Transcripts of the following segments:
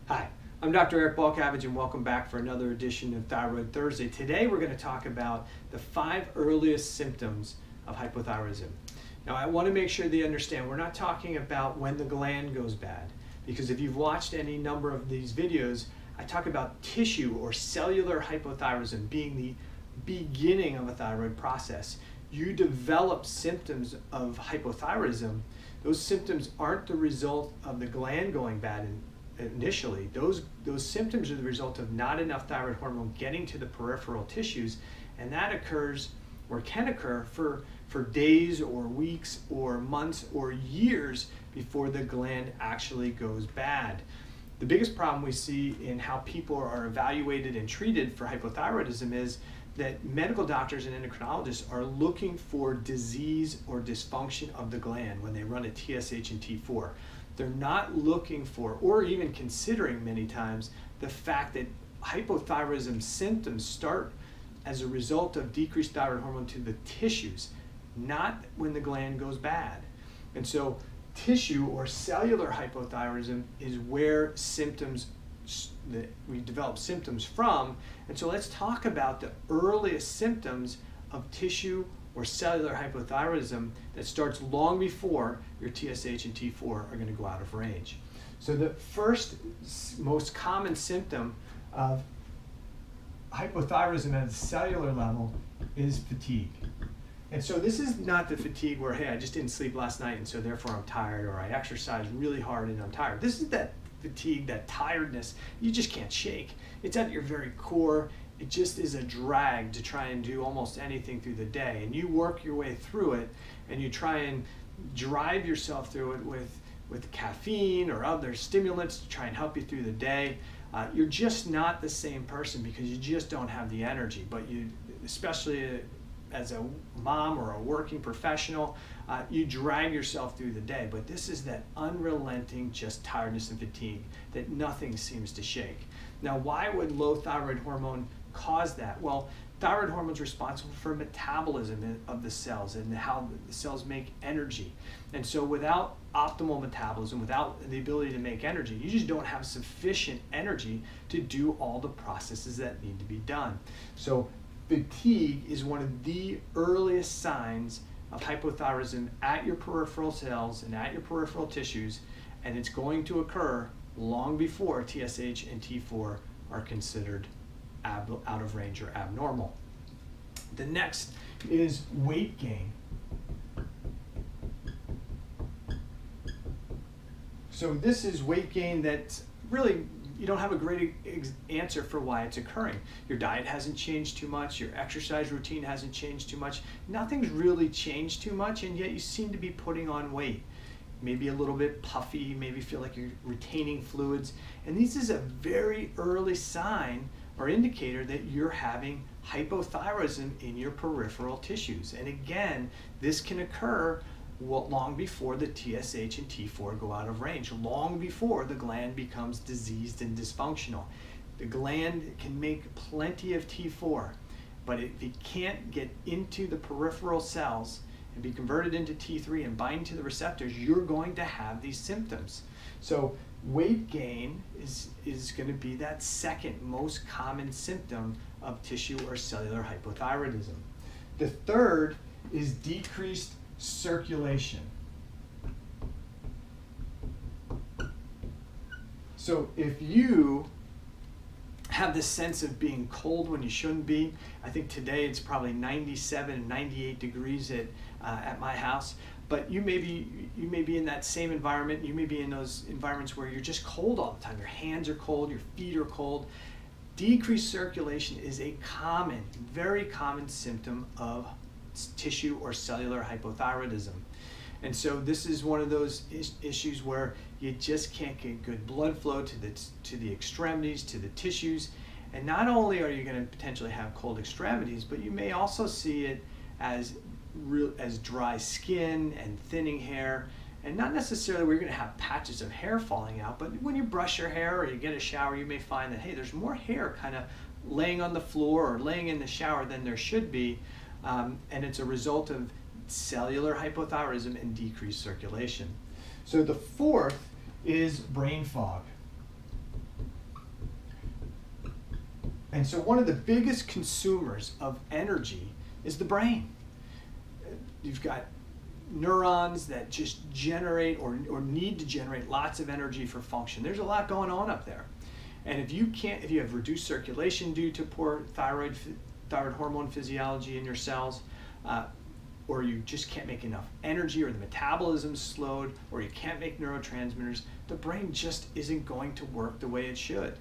Hi, I'm Dr. Eric Balkavage and welcome back for another edition of Thyroid Thursday. Today we're going to talk about the 5 earliest symptoms of hypothyroidism. Now I want to make sure that you understand we're not talking about when the gland goes bad, because if you've watched any number of these videos, I talk about tissue or cellular hypothyroidism being the beginning of a thyroid process. You develop symptoms of hypothyroidism. Those symptoms aren't the result of the gland going bad initially. Those symptoms are the result of not enough thyroid hormone getting to the peripheral tissues, and that occurs or can occur for days or weeks or months or years before the gland actually goes bad. The biggest problem we see in how people are evaluated and treated for hypothyroidism is that medical doctors and endocrinologists are looking for disease or dysfunction of the gland when they run a TSH and T4. They're not looking for, or even considering many times, the fact that hypothyroidism symptoms start as a result of decreased thyroid hormone to the tissues, not when the gland goes bad. And so tissue or cellular hypothyroidism is where symptoms that we develop symptoms from. And so let's talk about the earliest symptoms of tissue or cellular hypothyroidism that starts long before your TSH and T4 are going to go out of range. So the first most common symptom of hypothyroidism at a cellular level is fatigue. And so this is not the fatigue where, hey, I just didn't sleep last night and so therefore I'm tired, or I exercised really hard and I'm tired. This is that fatigue, that tiredness you just can't shake. It's at your very core. It just is a drag to try and do almost anything through the day. And you work your way through it and you try and drive yourself through it with caffeine or other stimulants to try and help you through the day. You're just not the same person because you just don't have the energy. But you, especially as a mom or a working professional, you drag yourself through the day. But this is that unrelenting just tiredness and fatigue that nothing seems to shake. Now, why would low thyroid hormone cause that? Well, thyroid hormone is responsible for metabolism of the cells and how the cells make energy. And so without optimal metabolism, without the ability to make energy, you just don't have sufficient energy to do all the processes that need to be done. So fatigue is one of the earliest signs of hypothyroidism at your peripheral cells and at your peripheral tissues, and it's going to occur long before TSH and T4 are considered out of range or abnormal. The next is weight gain. So this is weight gain that really you don't have a great answer for why it's occurring. Your diet hasn't changed too much, your exercise routine hasn't changed too much, nothing's really changed too much, and yet you seem to be putting on weight. Maybe a little bit puffy, maybe feel like you're retaining fluids, and this is a very early sign or indicator that you're having hypothyroidism in your peripheral tissues. And again, this can occur long before the TSH and T4 go out of range, long before the gland becomes diseased and dysfunctional. The gland can make plenty of T4, but if it can't get into the peripheral cells and be converted into T3 and bind to the receptors, you're going to have these symptoms. So weight gain is going to be that second most common symptom of tissue or cellular hypothyroidism. The third is decreased circulation. So if you have this sense of being cold when you shouldn't be, I think today it's probably 97, 98 degrees at my house, but you may be in that same environment. You may be in those environments where you're just cold all the time. Your hands are cold, your feet are cold. Decreased circulation is a common, very common symptom of tissue or cellular hypothyroidism. And so this is one of those issues where you just can't get good blood flow to the extremities, to the tissues. And not only are you going to potentially have cold extremities, but you may also see it as dry skin and thinning hair. And not necessarily where you're going to have patches of hair falling out, but when you brush your hair or you get a shower, you may find that, hey, there's more hair kind of laying on the floor or laying in the shower than there should be. And it's a result of cellular hypothyroidism and decreased circulation. So the fourth is brain fog. And so one of the biggest consumers of energy is the brain. You've got neurons that just generate or need to generate lots of energy for function. There's a lot going on up there. And if you have reduced circulation due to poor thyroid hormone physiology in your cells, or you just can't make enough energy, or the metabolism's slowed, or you can't make neurotransmitters, the brain just isn't going to work the way it should.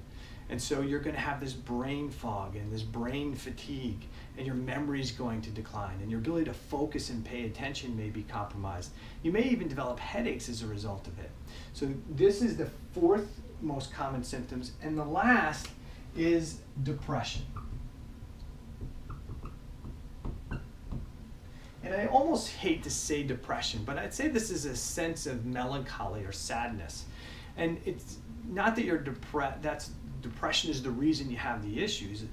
And so you're going to have this brain fog and this brain fatigue, and your memory's going to decline, and your ability to focus and pay attention may be compromised. You may even develop headaches as a result of it. So this is the fourth most common symptoms, and the last is depression. And I almost hate to say depression, but I'd say this is a sense of melancholy or sadness. And it's not that you're depressed, depression is the reason you have the issues.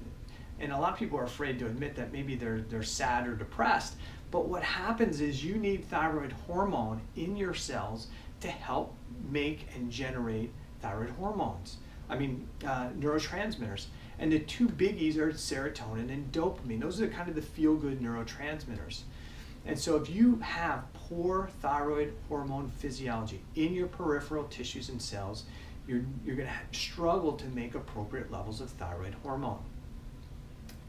And a lot of people are afraid to admit that maybe they're sad or depressed. But what happens is you need thyroid hormone in your cells to help make and generate thyroid hormones. Neurotransmitters. And the two biggies are serotonin and dopamine. Those are kind of the feel-good neurotransmitters. And so if you have poor thyroid hormone physiology in your peripheral tissues and cells, you're going to struggle to make appropriate levels of thyroid hormone.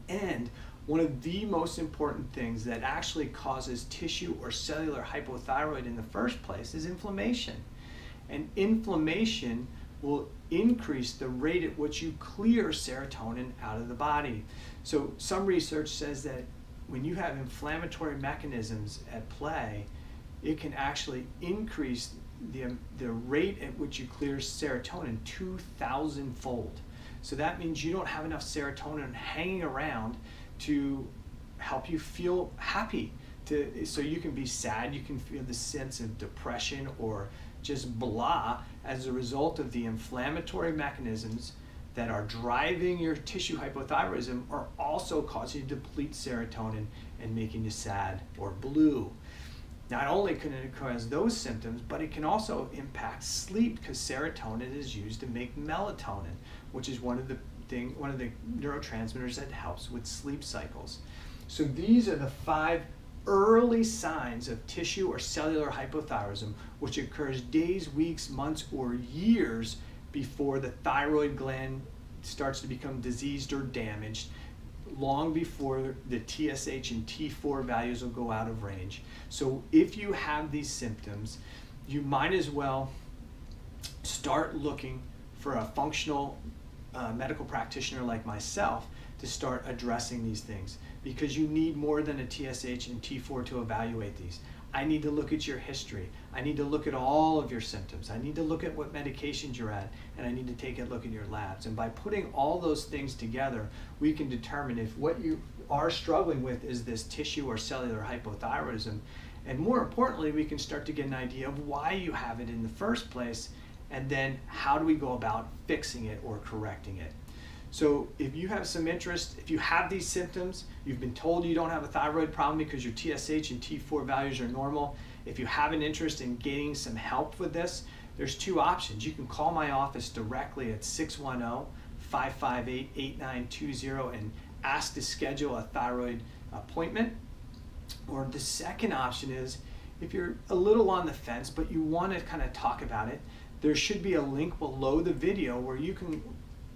And one of the most important things that actually causes tissue or cellular hypothyroid in the first place is inflammation. And inflammation will increase the rate at which you clear serotonin out of the body. So some research says that when you have inflammatory mechanisms at play, it can actually increase the rate at which you clear serotonin 2,000-fold. So that means you don't have enough serotonin hanging around to help you feel happy. So you can be sad, you can feel the sense of depression or just blah as a result of the inflammatory mechanisms that are driving your tissue hypothyroidism are also causing you to deplete serotonin and making you sad or blue. Not only can it cause those symptoms, but it can also impact sleep because serotonin is used to make melatonin, which is one of the neurotransmitters that helps with sleep cycles. So these are the 5 early signs of tissue or cellular hypothyroidism, which occurs days, weeks, months, or years before the thyroid gland starts to become diseased or damaged, long before the TSH and T4 values will go out of range. So if you have these symptoms, you might as well start looking for a functional medical practitioner like myself to start addressing these things, because you need more than a TSH and T4 to evaluate these. I need to look at your history. I need to look at all of your symptoms. I need to look at what medications you're at, and I need to take a look at your labs. And by putting all those things together, we can determine if what you are struggling with is this tissue or cellular hypothyroidism. And more importantly, we can start to get an idea of why you have it in the first place, and then how do we go about fixing it or correcting it. So if you have some interest, if you have these symptoms, you've been told you don't have a thyroid problem because your TSH and T4 values are normal, if you have an interest in getting some help with this, there's 2 options. You can call my office directly at 610-558-8920 and ask to schedule a thyroid appointment. Or the second option is, if you're a little on the fence but you want to kind of talk about it, there should be a link below the video where you can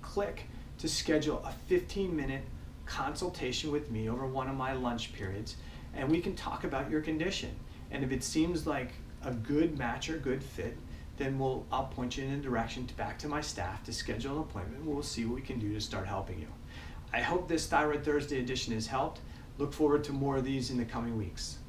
click to schedule a 15-minute consultation with me over one of my lunch periods, and we can talk about your condition. And if it seems like a good match or good fit, then I'll point you in a direction back to my staff to schedule an appointment. We'll see what we can do to start helping you. I hope this Thyroid Thursday edition has helped. Look forward to more of these in the coming weeks.